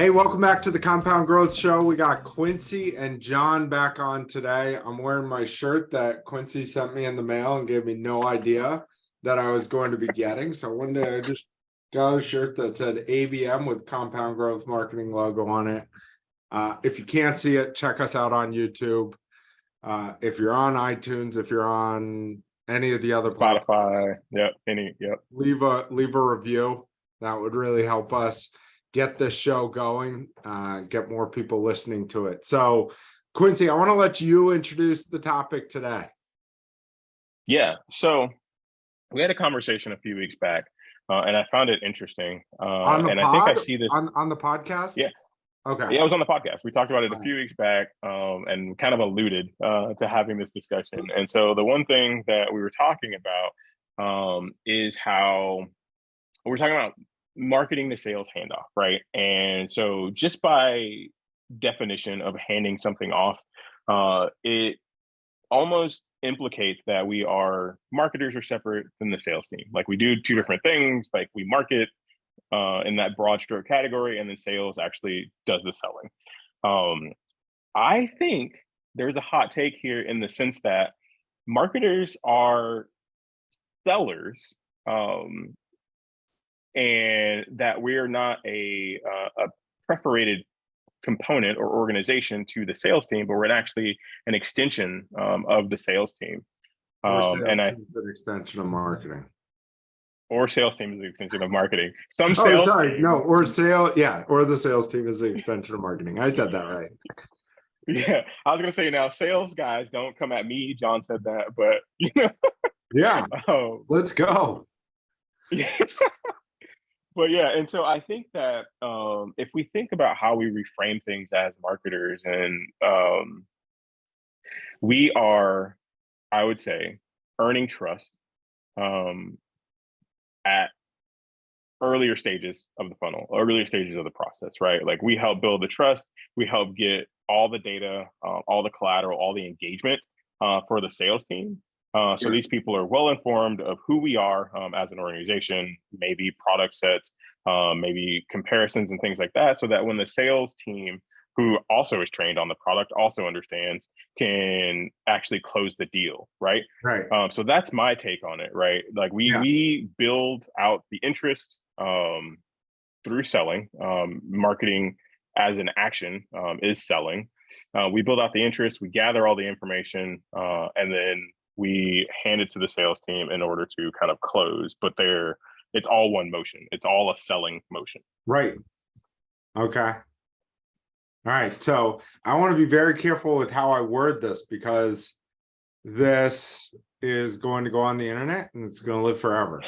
Hey, welcome back to the Compound Growth Show. We got Quincy and John back on today. I'm wearing my shirt that Quincy sent me in the mail and gave me no idea that I was going to be getting. So one day I just got a shirt that said ABM with Compound Growth Marketing logo on it. If you can't see it, check us out on YouTube. If you're on iTunes, if you're on any of the other Spotify, leave a review. That would really help us get this show going, get more people listening to it. So, Quincy, I want to let you introduce the topic today. Yeah, so we had a conversation a few weeks back, and I found it interesting. On the and pod? I think I see this on the podcast? Yeah. Okay. Yeah, it was on the podcast. We talked about it a few weeks back, and kind of alluded to having this discussion. And so the one thing that we were talking about is how we're talking about marketing to sales handoff, right? And so just by definition of handing something off, it almost implicates that marketers are separate than the sales team. Like we do two different things. Like we market in that broad stroke category, and then sales actually does the selling. I think there's a hot take here in the sense that marketers are sellers, and that we're not a preparated component or organization to the sales team, but we're actually an extension of the sales team. An extension of marketing. Or sales team is the extension of marketing. Or the sales team is the extension of marketing. I said that right. Yeah, I was gonna say now, sales guys don't come at me. John said that, but you know. Yeah. Let's go. Yeah. But yeah, and so I think that if we think about how we reframe things as marketers, and we are, I would say, earning trust at earlier stages of the funnel, earlier stages of the process, right? Like we help build the trust, we help get all the data, all the collateral, all the engagement for the sales team. So these people are well informed of who we are as an organization, maybe product sets, maybe comparisons and things like that, so that when the sales team, who also is trained on the product, also understands, can actually close the deal, right? Right. So that's my take on it, right? Like we build out the interest through selling. Marketing as an action is selling. We build out the interest, we gather all the information, and then we hand it to the sales team in order to kind of close, but it's all one motion. It's all a selling motion. Right. Okay. All right. So I want to be very careful with how I word this, because this is going to go on the internet and it's going to live forever.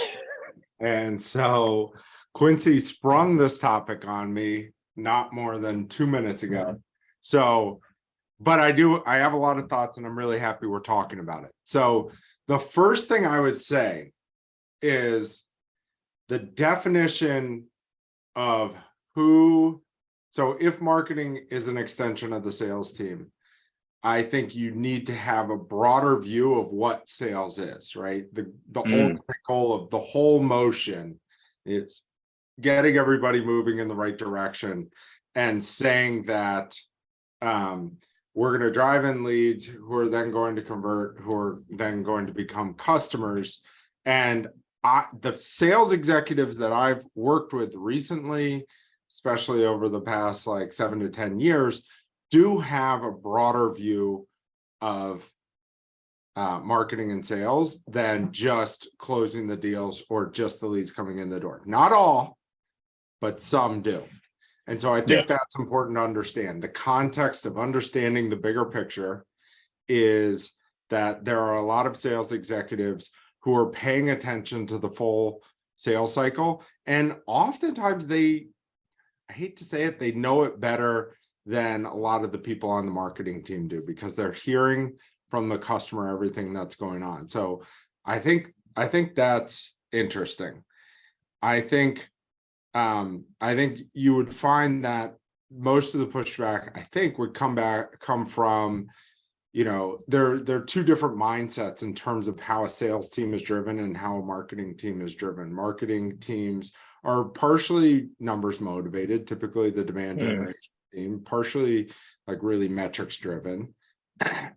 And so Quincy sprung this topic on me not more than 2 minutes ago. So, but I have a lot of thoughts, and I'm really happy we're talking about it. So the first thing I would say is the definition of so if marketing is an extension of the sales team, I think you need to have a broader view of what sales is, right? The ultimate goal of the whole motion is getting everybody moving in the right direction and saying that we're going to drive in leads who are then going to convert, who are then going to become customers. And the sales executives that I've worked with recently, especially over the past like 7 to 10 years, do have a broader view of marketing and sales than just closing the deals or just the leads coming in the door. Not all, but some do. And so I think that's important to understand. The context of understanding the bigger picture is that there are a lot of sales executives who are paying attention to the full sales cycle. And oftentimes I hate to say it, they know it better than a lot of the people on the marketing team do, because they're hearing from the customer everything that's going on. So I think that's interesting. I think you would find that most of the pushback, I think, would come from there are two different mindsets in terms of how a sales team is driven and how a marketing team is driven. Marketing teams are partially numbers motivated, typically the demand generation team, partially like really metrics driven.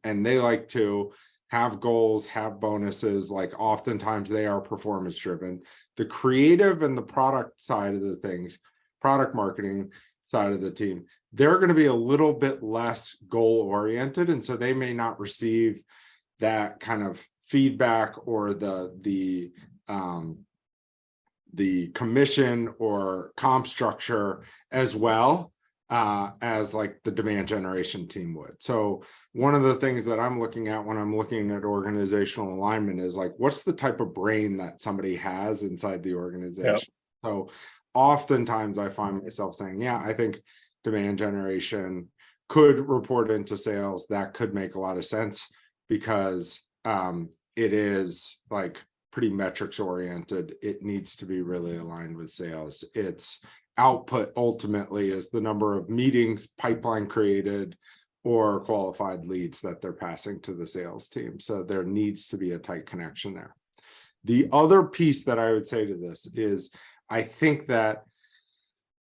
And they like to have goals, have bonuses, like oftentimes they are performance driven. The creative and the product side of the things, product marketing side of the team, they're going to be a little bit less goal oriented. And so they may not receive that kind of feedback or the commission or comp structure as well as like the demand generation team would. So one of the things that I'm looking at when I'm looking at organizational alignment is like, what's the type of brain that somebody has inside the organization? Yep. So oftentimes I find myself saying, yeah, I think demand generation could report into sales. That could make a lot of sense because it is like pretty metrics oriented. It needs to be really aligned with sales. Its output ultimately is the number of meetings, pipeline created, or qualified leads that they're passing to the sales team. So there needs to be a tight connection there. The other piece that I would say to this is I think that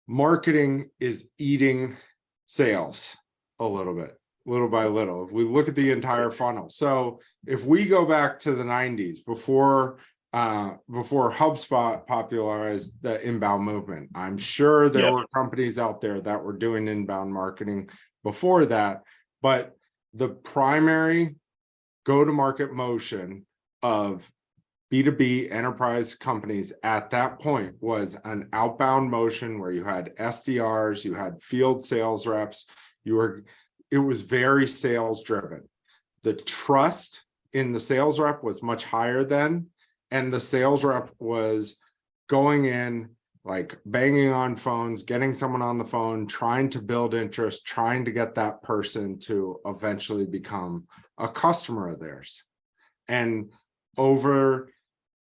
marketing is eating sales a little bit, little by little. If we look at the entire funnel. So if we go back to the 90s, before HubSpot popularized the inbound movement, I'm sure there were companies out there that were doing inbound marketing before that, but the primary go-to-market motion of B2B enterprise companies at that point was an outbound motion where you had SDRs, you had field sales reps, it was very sales driven. The trust in the sales rep was much higher then, and the sales rep was going in, like banging on phones, getting someone on the phone, trying to build interest, trying to get that person to eventually become a customer of theirs. And over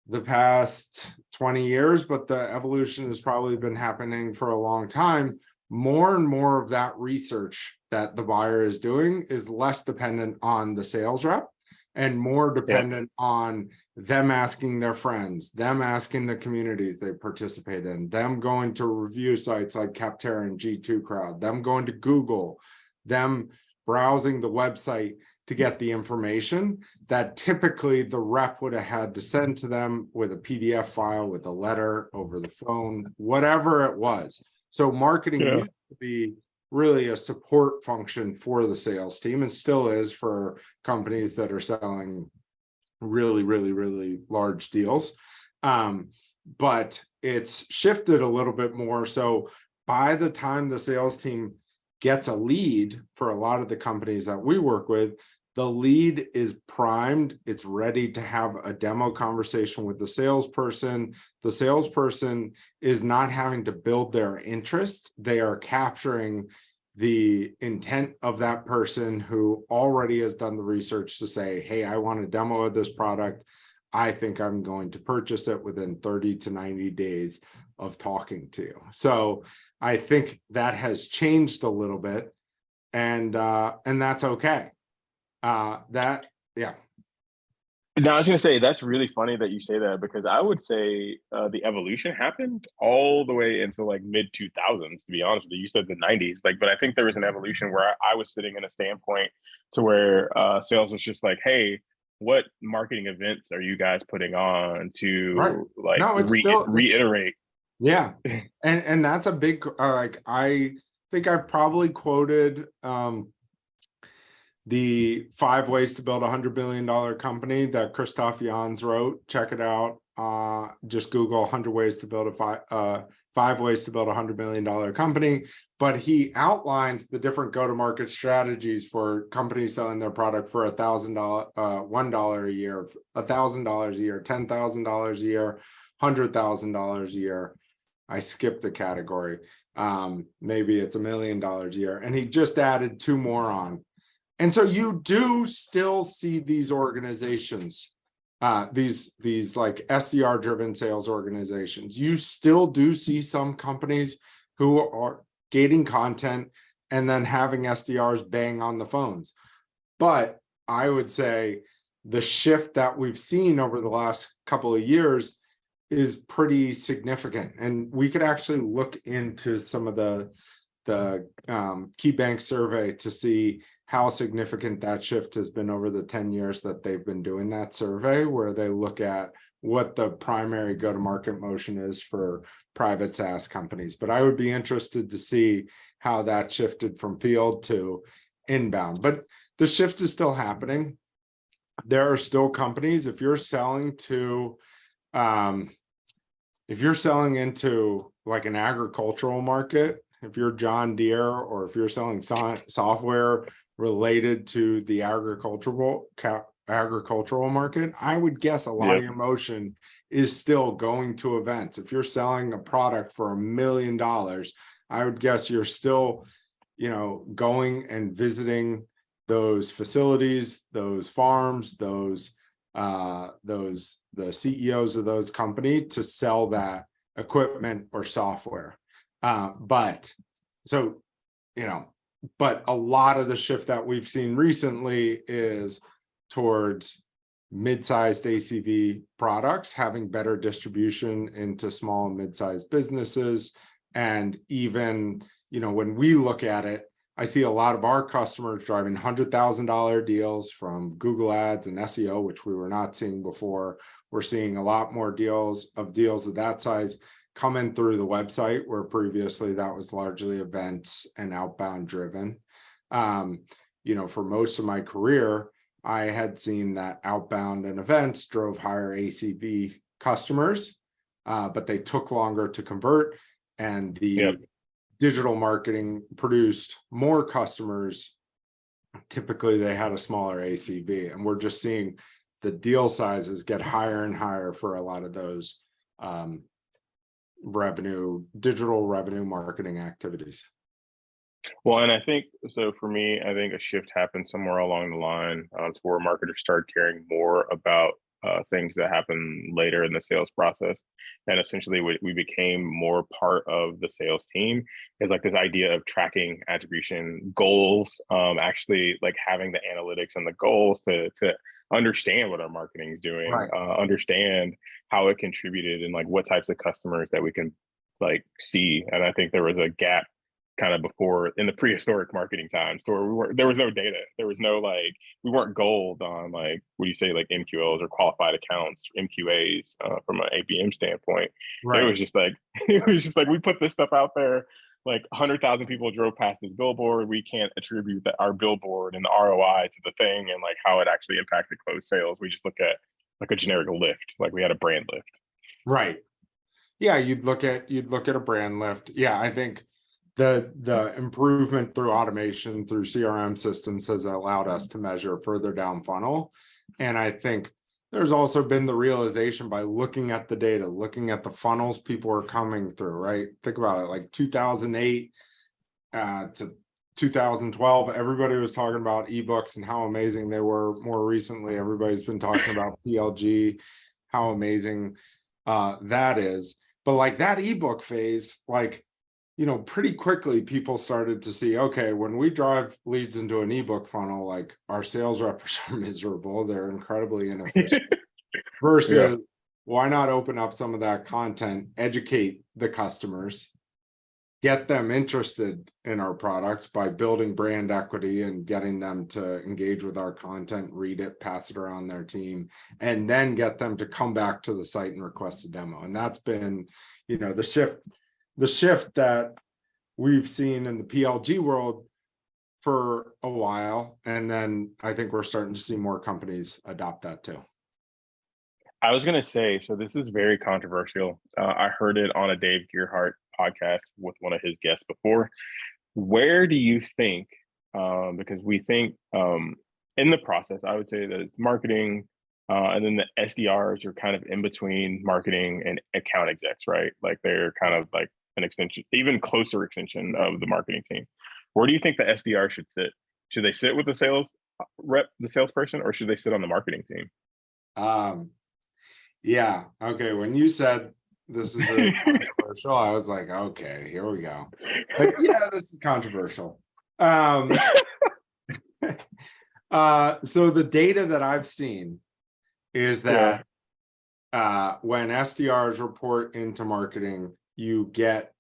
the past 20 years, but the evolution has probably been happening for a long time, more and more of that research that the buyer is doing is less dependent on the sales rep and more dependent on them asking their friends, them asking the communities they participate in, them going to review sites like Capterra and G2 Crowd, them going to Google, them browsing the website to get the information that typically the rep would have had to send to them with a PDF file, with a letter, over the phone, whatever it was. So marketing used to be really a support function for the sales team, and still is for companies that are selling really, really, really large deals. But it's shifted a little bit more. So by the time the sales team gets a lead, for a lot of the companies that we work with, the lead is primed. It's ready to have a demo conversation with the salesperson. The salesperson is not having to build their interest. They are capturing the intent of that person who already has done the research to say, hey, I want a demo of this product. I think I'm going to purchase it within 30 to 90 days of talking to you. So I think that has changed a little bit, and that's okay. Now, I was going to say, that's really funny that you say that, because I would say the evolution happened all the way into like mid 2000s, to be honest with you. You said the 90s, but I think there was an evolution where I was sitting in a standpoint to where sales was just like, hey, what marketing events are you guys putting on to reiterate? Yeah. And that's a big, I think I've probably quoted the 5 ways to build $100 billion company that Christoph Jans wrote. Check it out. Just Google 100 ways to build 5 ways to build $100 million company. But he outlines the different go-to-market strategies for companies selling their product for $1,000, $1 a year, $1,000 a year, $10,000 a year, $100,000 a year. I skipped the category. Maybe it's $1 million a year. And he just added 2 more on. And so you do still see these organizations, these like SDR driven sales organizations. You still do see some companies who are gating content and then having SDRs bang on the phones. But I would say the shift that we've seen over the last couple of years is pretty significant. And we could actually look into some of the key bank survey to see how significant that shift has been over the 10 years that they've been doing that survey, where they look at what the primary go-to-market motion is for private SaaS companies. But I would be interested to see how that shifted from field to inbound. But the shift is still happening. There are still companies, if you're selling into like an agricultural market, if you're John Deere, or if you're selling software related to the agricultural market, I would guess a lot of your motion is still going to events. If you're selling a product for $1 million, I would guess you're still, going and visiting those facilities, those farms, the CEOs of those companies to sell that equipment or software. But a lot of the shift that we've seen recently is towards mid-sized ACV products, having better distribution into small and mid-sized businesses. And even, when we look at it, I see a lot of our customers driving $100,000 deals from Google Ads and SEO, which we were not seeing before. We're seeing a lot more deals of that size coming through the website, where previously that was largely events and outbound driven. For most of my career, I had seen that outbound and events drove higher ACV customers, but they took longer to convert, and the digital marketing produced more customers. Typically, they had a smaller ACV, and we're just seeing the deal sizes get higher and higher for a lot of those digital revenue marketing activities. Well, and I think, so for me, I think a shift happened somewhere along the line to where marketers started caring more about things that happen later in the sales process. And essentially we became more part of the sales team, is like this idea of tracking attribution goals, actually like having the analytics and the goals to understand what our marketing is doing, Right. Understand how it contributed and like what types of customers that we can like see. And I think there was a gap kind of before in the prehistoric marketing times to where there was no data. There was no we weren't gold on what do you say, like MQLs or qualified accounts, MQAs from an ABM standpoint. Right. It was just like we put this stuff out there, like 100,000 people drove past this billboard. We can't attribute our billboard and the ROI to the thing and like how it actually impacted closed sales. We just look at like a generic lift, like we had a brand lift. Right. Yeah, you'd look at a brand lift. Yeah, I think the improvement through automation, through CRM systems, has allowed us to measure further down funnel. And I think there's also been the realization by looking at the data, looking at the funnels people are coming through, right? Think about it, like 2008 to 2012, everybody was talking about ebooks and how amazing they were. More recently, everybody's been talking about PLG, how amazing that is. But like that ebook phase, pretty quickly people started to see, okay, when we drive leads into an ebook funnel, like our sales reps are miserable, they're incredibly inefficient. Versus why not open up some of that content, educate the customers, get them interested in our product by building brand equity and getting them to engage with our content, read it, pass it around their team, and then get them to come back to the site and request a demo. And that's been, the shift that we've seen in the PLG world for a while. And then I think we're starting to see more companies adopt that too. I was going to say, so this is very controversial. I heard it on a Dave Gearhart podcast with one of his guests before. Where do you think, because we think in the process, I would say that marketing and then the SDRs are kind of in between marketing and account execs, right? Like they're kind of like an extension, even closer extension of the marketing team. Where do you think the SDR should sit? Should they sit with the sales rep, the salesperson, or should they sit on the marketing team? Yeah. Okay. When you said this is really controversial, I was like, okay, here we go. But yeah, this is controversial. So the data that I've seen is Yeah. that when SDRs report into marketing, you get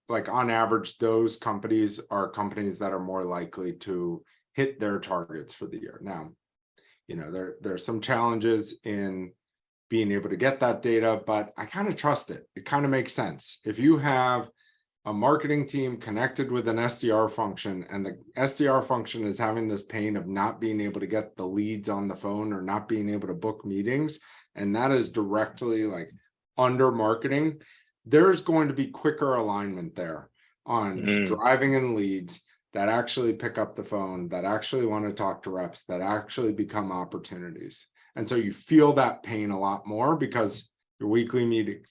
like on average, those companies are companies that are more likely to hit their targets for the year. Now, there's some challenges in being able to get that data, but I kind of trust it. It kind of makes sense. If you have a marketing team connected with an SDR function, and the SDR function is having this pain of not being able to get the leads on the phone or not being able to book meetings, and that is directly like under marketing, there's going to be quicker alignment there on driving in leads that actually pick up the phone, that actually want to talk to reps, that actually become opportunities. And so you feel that pain a lot more because your weekly meetings,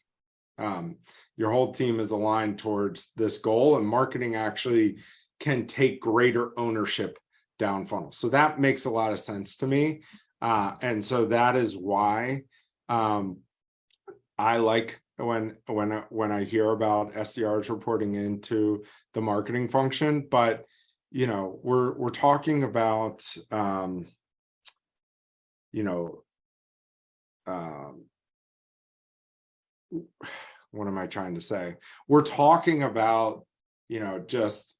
your whole team is aligned towards this goal, and marketing actually can take greater ownership down funnel. So that makes a lot of sense to me. And so that is why I like when I hear about SDRs reporting into the marketing function. But we're talking about what am I trying to say? We're talking about, just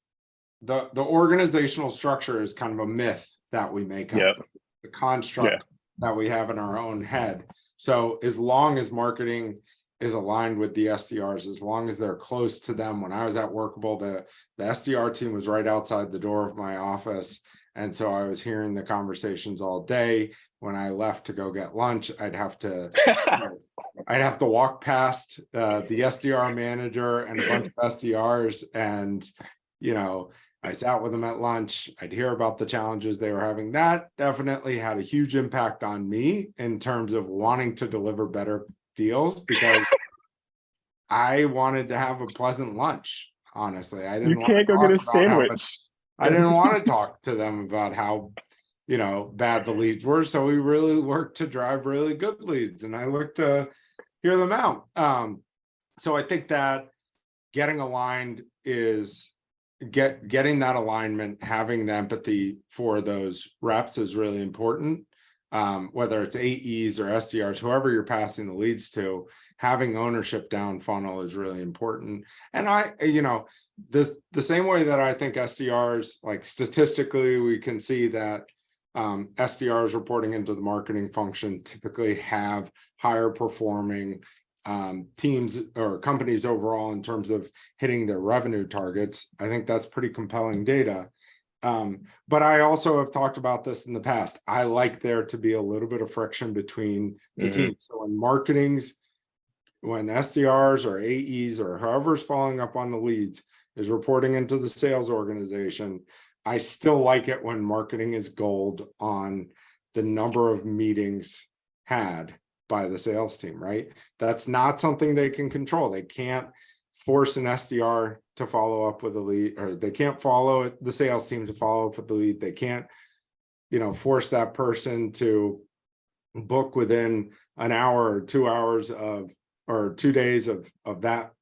the organizational structure is kind of a myth that we make up, the construct that we have in our own head. So as long as marketing is aligned with the SDRs, as long as they're close to them. When I was at Workable, the SDR team was right outside the door of my office. And so I was hearing the conversations all day. When I left to go get lunch, I'd have to walk past the SDR manager and a bunch of SDRs, and I sat with them at lunch. I'd hear about the challenges they were having. That definitely had a huge impact on me in terms of wanting to deliver better deals, because I wanted to have a pleasant lunch. Honestly, I didn't You want to can't go talk get a about how much. sandwich. I didn't want to talk to them about how bad the leads were. So we really worked to drive really good leads, and I looked to hear them out. So I think that getting aligned is getting that alignment, having the empathy for those reps is really important. Whether it's AEs or SDRs, whoever you're passing the leads to, having ownership down funnel is really important. And the same way that I think SDRs, like statistically, we can see that SDRs reporting into the marketing function typically have higher performing teams or companies overall in terms of hitting their revenue targets. I think that's pretty compelling data. But I also have talked about this in the past. I like there to be a little bit of friction between the teams. So when SDRs or AEs or whoever's following up on the leads is reporting into the sales organization, I still like it when marketing is gold on the number of meetings had by the sales team, right? That's not something they can control. They can't force an SDR to follow up with a lead, or they can't follow the sales team to follow up with the lead. They can't, force that person to book within an hour or 2 hours or 2 days of that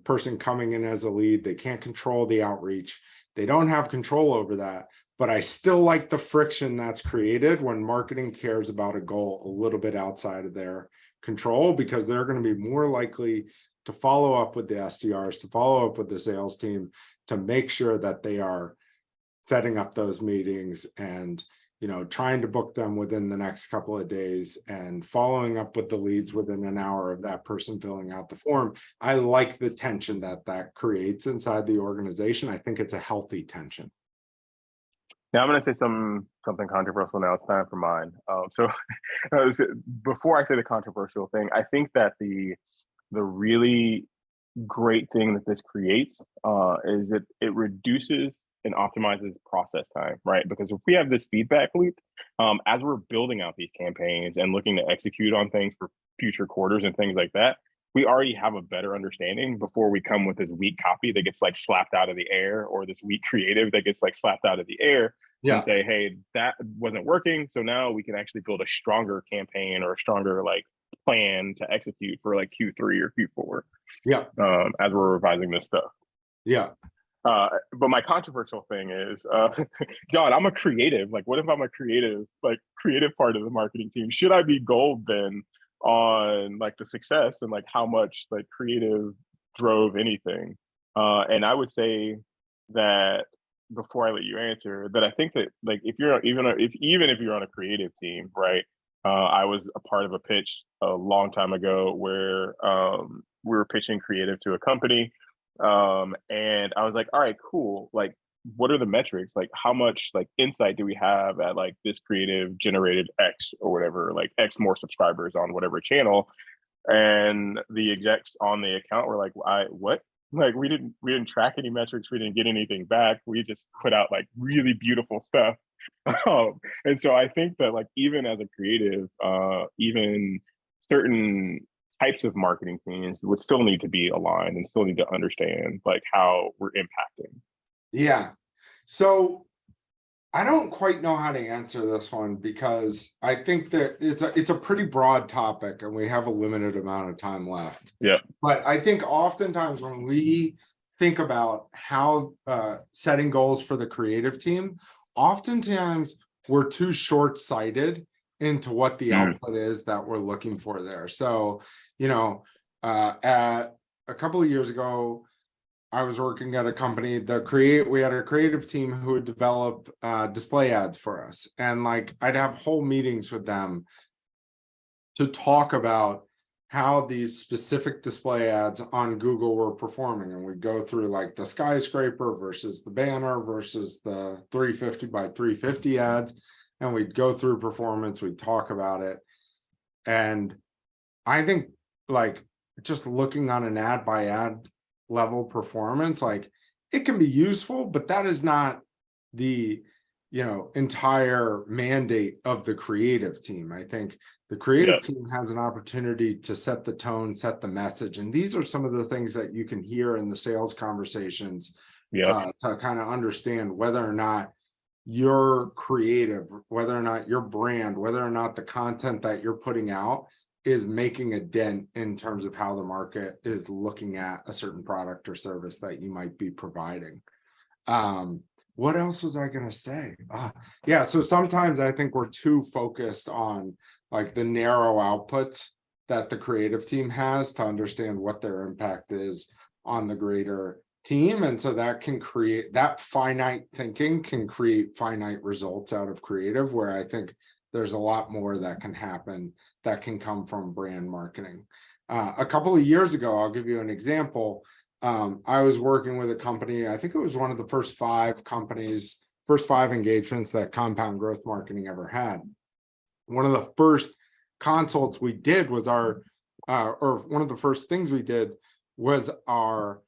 person coming in as a lead. They can't control the outreach. They don't have control over that. But I still like the friction that's created when marketing cares about a goal a little bit outside of their control, because they're going to be more likely to follow up with the SDRs, to follow up with the sales team, to make sure that they are setting up those meetings and trying to book them within the next couple of days and following up with the leads within an hour of that person filling out the form. I like the tension that creates inside the organization. I think it's a healthy tension. Now I'm going to say something controversial. Now it's time for mine. So before I say the controversial thing, I think that the really great thing that this creates is it reduces and optimizes process time, right? Because if we have this feedback loop, as we're building out these campaigns and looking to execute on things for future quarters and things like that, we already have a better understanding before we come with this weak copy that gets like slapped out of the air, or this weak creative that gets like slapped out of the air. And say, hey, that wasn't working. So now we can actually build a stronger campaign or a stronger like plan to execute for like Q3 or Q4. Yeah. As we're revising this stuff. Yeah. But my controversial thing is, John, I'm a creative. Like, what if I'm a creative, like creative part of the marketing team? Should I be gold then on like the success and like how much like creative drove anything? And I would say that before I let you answer, that I think that like if you're even if you're on a creative team, right? I was a part of a pitch a long time ago where we were pitching creative to a company, and I was like, all right, cool. Like, what are the metrics? Like, how much like insight do we have at like this creative generated X or whatever, like X more subscribers on whatever channel? And the execs on the account were like, I what? Like we didn't track any metrics, we didn't get anything back. We just put out like really beautiful stuff. And so I think that like even as a creative, even certain types of marketing teams would still need to be aligned and still need to understand like how we're impacting. Yeah. So I don't quite know how to answer this one because I think that it's a pretty broad topic and we have a limited amount of time left. Yeah. But I think oftentimes when we think about how setting goals for the creative team, oftentimes we're too short-sighted into what the output is that we're looking for there. So, you know, at a couple of years ago, I was working at a company we had a creative team who would develop display ads for us. And like, I'd have whole meetings with them to talk about how these specific display ads on Google were performing. And we'd go through like the skyscraper versus the banner versus the 350 by 350 ads. And we'd go through performance, we'd talk about it. And I think like just looking on an ad by ad level performance, like it can be useful, but that is not the entire mandate of the creative team. I think the creative team has an opportunity to set the tone, set the message, and these are some of the things that you can hear in the sales conversations to kind of understand whether or not your creative, whether or not your brand, whether or not the content that you're putting out is making a dent in terms of how the market is looking at a certain product or service that you might be providing. What else was I going to say? Yeah, so sometimes I think we're too focused on like the narrow outputs that the creative team has to understand what their impact is on the greater team. And so that can create that finite thinking can create finite results out of creative, where I think there's a lot more that can happen that can come from brand marketing. A couple of years ago, I'll give you an example. I was working with a company, I think it was one of the first 5 engagements that Compound Growth Marketing ever had. One of the first consults we did was or one of the first things we did was our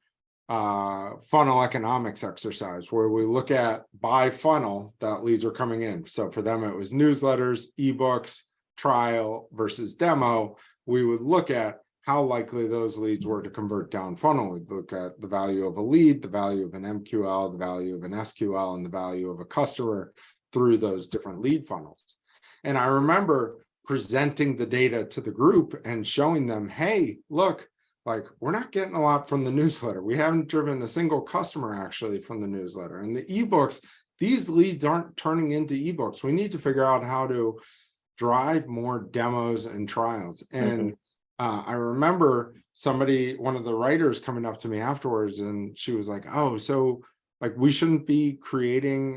funnel economics exercise, where we look at by funnel that leads are coming in. So for them, it was newsletters, ebooks, trial versus demo. We would look at how likely those leads were to convert down funnel. We'd look at the value of a lead, the value of an MQL, the value of an SQL, and the value of a customer through those different lead funnels. And I remember presenting the data to the group and showing them, hey, look, like we're not getting a lot from the newsletter. We haven't driven a single customer actually from the newsletter. And the ebooks, these leads aren't turning into ebooks. We need to figure out how to drive more demos and trials. And I remember one of the writers coming up to me afterwards, and she was like, oh, so like we shouldn't be creating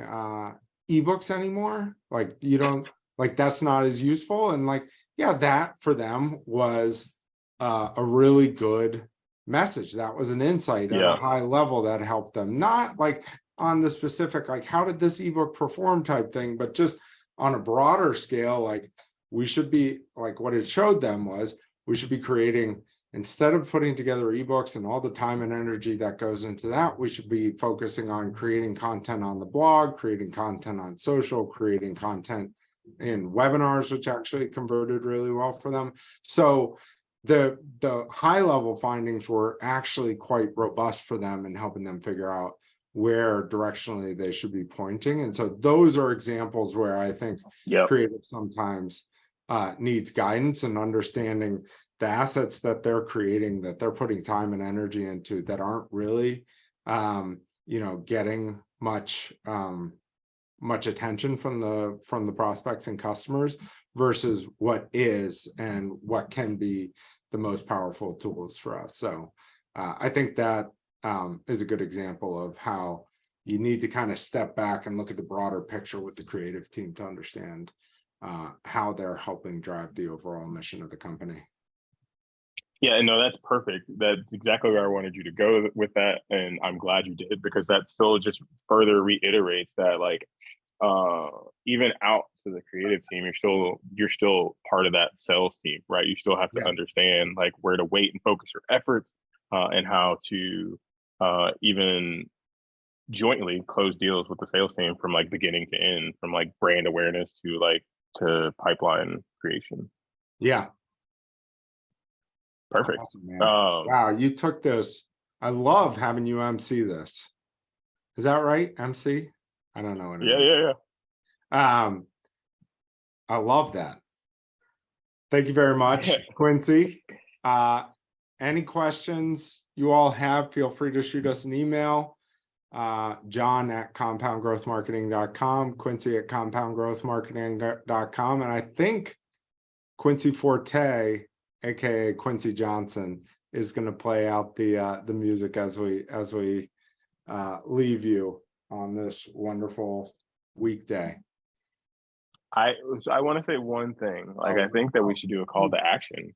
ebooks anymore? Like you don't, like that's not as useful. And like, yeah, that for them was a really good message. That was an insight at a high level that helped them, not like on the specific, like how did this ebook perform type thing, but just on a broader scale, like we should be like what it showed them was we should be creating, instead of putting together ebooks and all the time and energy that goes into that, we should be focusing on creating content on the blog, creating content on social, creating content in webinars, which actually converted really well for them. So the high level findings were actually quite robust for them in helping them figure out where directionally they should be pointing. And so those are examples where I think creative sometimes needs guidance and understanding the assets that they're creating, that they're putting time and energy into that aren't really getting much attention from the prospects and customers versus what is and what can be the most powerful tools for us. So I think that is a good example of how you need to kind of step back and look at the broader picture with the creative team to understand how they're helping drive the overall mission of the company. Yeah, no, that's perfect. That's exactly where I wanted you to go with that. And I'm glad you did, because that still just further reiterates that, like, even out to the creative team, you're still part of that sales team, right? You still have to understand like where to weight and focus your efforts, and how to even jointly close deals with the sales team from like beginning to end, from like brand awareness to pipeline creation. Yeah. Perfect. Awesome, man. Wow, you took this. I love having you MC this. Is that right? MC? I don't know. Yeah. I love that. Thank you very much, Quincy. Any questions you all have, feel free to shoot us an email. John at compoundgrowthmarketing.com, Quincy at compoundgrowthmarketing.com. And I think Quincy Forte, aka Quincy Johnson, is going to play out the music as we leave you on this wonderful weekday. I want to say one thing. Like, I think that we should do a call to action.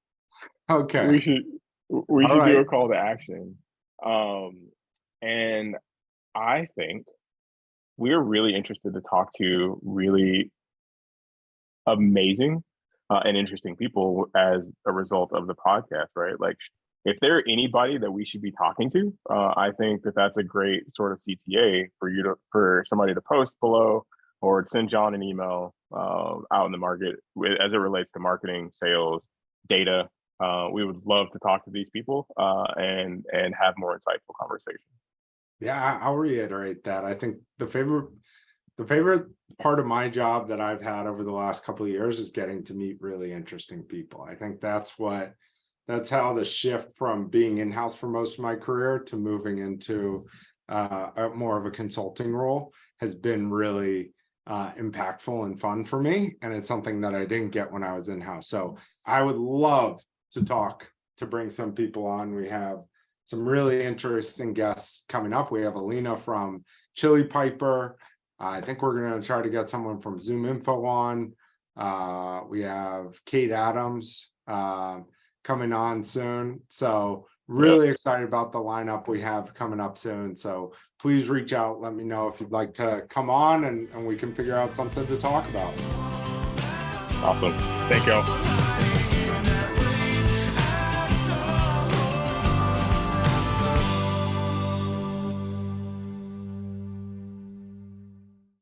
Okay. We should do a call to action. And I think we're really interested to talk to really amazing and interesting people as a result of the podcast, right? Like, if there are anybody that we should be talking to, I think that that's a great sort of CTA for somebody to post below or send John an email out in the market as it relates to marketing, sales, data. We would love to talk to these people and have more insightful conversations. Yeah, I'll reiterate that. I think the favorite part of my job that I've had over the last couple of years is getting to meet really interesting people. I think that's how the shift from being in-house for most of my career to moving into more of a consulting role has been really impactful and fun for me. And it's something that I didn't get when I was in-house. So I would love to bring some people on. We have some really interesting guests coming up. We have Alina from Chili Piper. I think we're going to try to get someone from Zoom Info on. We have Kate Adams coming on soon. So really excited about the lineup we have coming up soon. So please reach out. Let me know if you'd like to come on and we can figure out something to talk about. Awesome. Thank y'all.